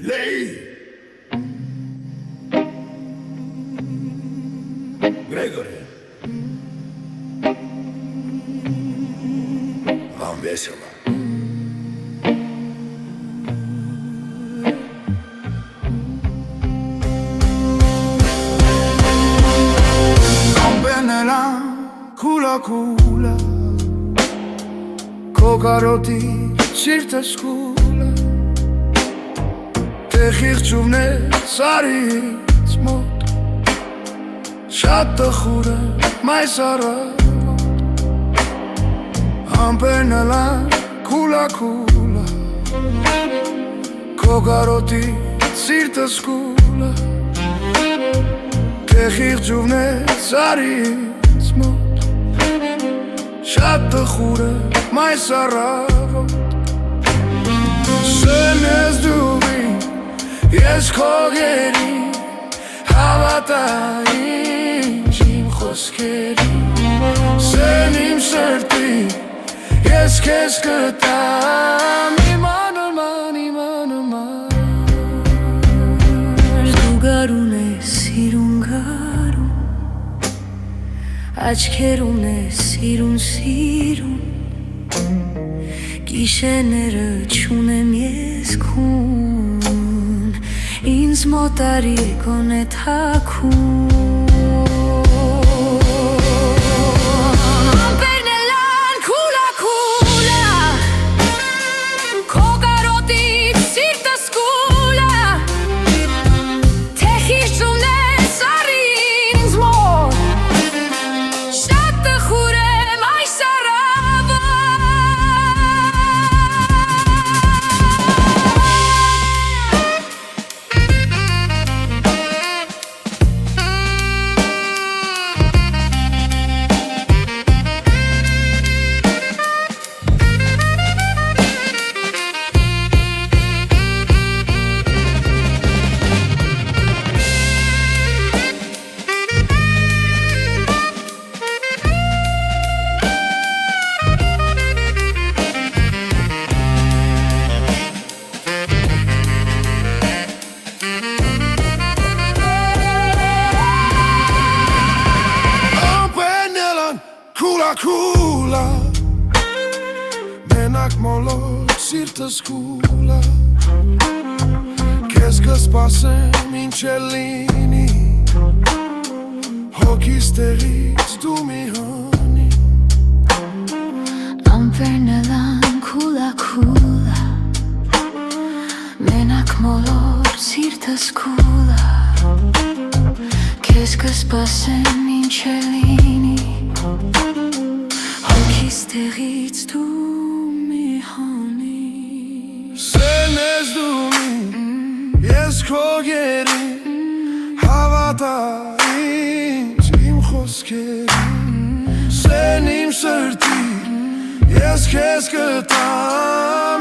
Lei Gregory Вам весело. Campanella culla culla Cocaroti cirta scula Te khirchuvne sarits mot Շատ տխուրը մայսարը Ամպենելա կուլա կուլա Կոգարոտի սիրտս կուլա Թե խիղճուվն է սարից մոտ Շատ տխուրը մայսարը Սեն ես դուվի ես քոգերի հավատայի Սեն իմ սրտի ես քեզ կտամ Իմանալման Դու գարուն ես սիրուն գարուն Աչքերուն ես սիրուն Գիշերները չունեմ ես քուն Ինձ մոտ արի գոնե թաքուն Kula Menak molot sirtës kula Kes këspasem inqelini Hokis të rritë du mi hëni Ampernelan kula Menak molot sirtës kula Kes këspasem inqelini Հոգիստեղից դու մի հանի Սեն ես դու ես քո գերի Հավատա ինձ իմ խոսքերի Սեն իմ սրտի ես քեզ կտամ